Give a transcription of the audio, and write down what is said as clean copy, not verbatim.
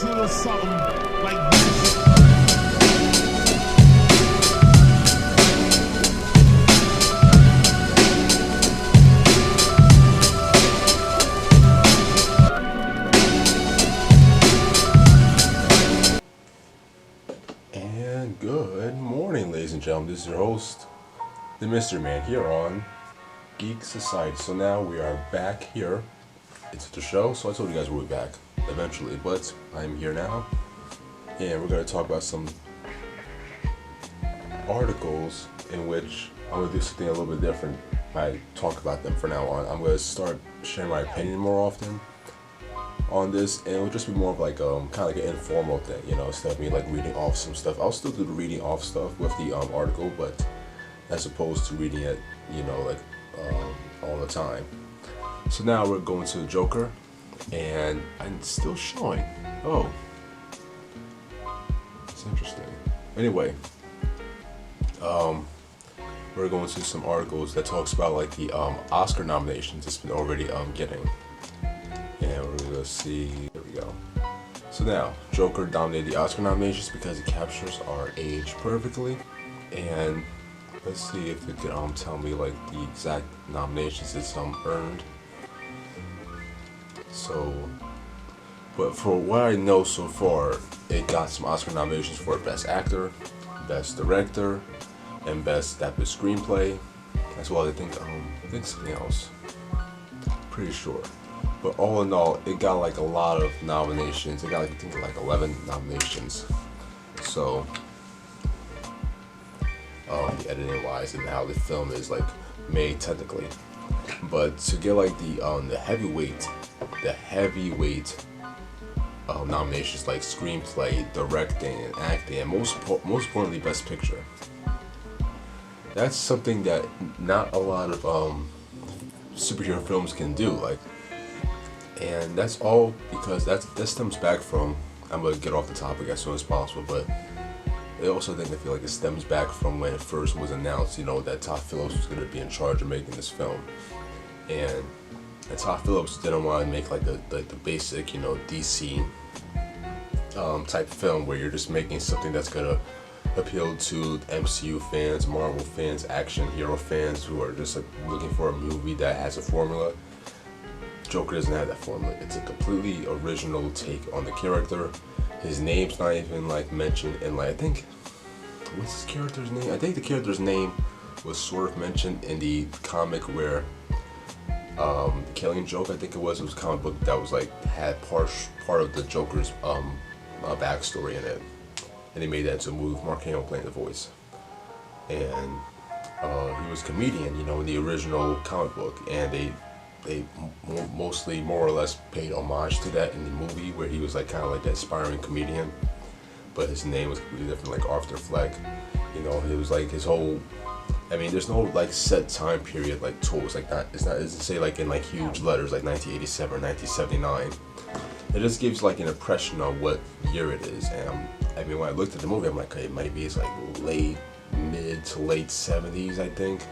goes a little something like this. And good morning, ladies and gentlemen. This is your host, the Mystery Man, here on Geek Society. So now we are back here. It's the show, so I told you guys we'll be back eventually, but I'm here now, and we're going to talk about some articles in which I'm going to do something a little bit different. I talk about them from now on. I'm going to start sharing my opinion more often on this, and it'll just be more of like kind of like an informal thing, you know, instead of me like reading off some stuff. I'll still do the reading off stuff with the article, but as opposed to reading it, you know, like all the time. So now we're going to the Joker, and I'm still showing. Oh, it's interesting. Anyway, we're going to some articles that talks about like the Oscar nominations it's been already getting. And we're gonna see, there we go. So now, Joker dominated the Oscar nominations because it captures our age perfectly. And let's see if it can tell me like the exact nominations it's earned. So, but for what I know so far, it got some Oscar nominations for Best Actor, Best Director, and Best Adapted Screenplay, as well as I think something else. Pretty sure. But all in all, it got like a lot of nominations. It got like, I think like 11 nominations. So, the editing wise and how the film is like made technically. But to get like the heavyweight nominations like screenplay, directing, and acting, and most importantly, Best Picture. That's something that not a lot of superhero films can do. Like. And that's all because that stems back from, I'm going to get off the topic as soon as possible, but I also I feel like it stems back from when it first was announced, you know, that Todd Phillips was going to be in charge of making this film. And Todd Phillips didn't want to make like the basic, you know, DC type film where you're just making something that's going to appeal to MCU fans, Marvel fans, action hero fans who are just like looking for a movie that has a formula. Joker doesn't have that formula. It's a completely original take on the character. His name's not even like mentioned in like, I think, what's his character's name? I think the character's name was sort of mentioned in the comic where The Killing Joke, I think it was a comic book that was like had part of the Joker's backstory in it, and they made that into a movie. Mark Hamill playing the voice, and he was a comedian, you know, in the original comic book, and they mostly more or less paid homage to that in the movie where he was like kind of like that aspiring comedian, but his name was completely different, like Arthur Fleck. You know, it was like his whole, I mean, there's no like set time period like tools like that. It doesn't say like in like huge letters like 1987 or 1979. It just gives like an impression on what year it is. And I mean, when I looked at the movie, I'm like, okay, maybe it's like mid to late 70s, I think.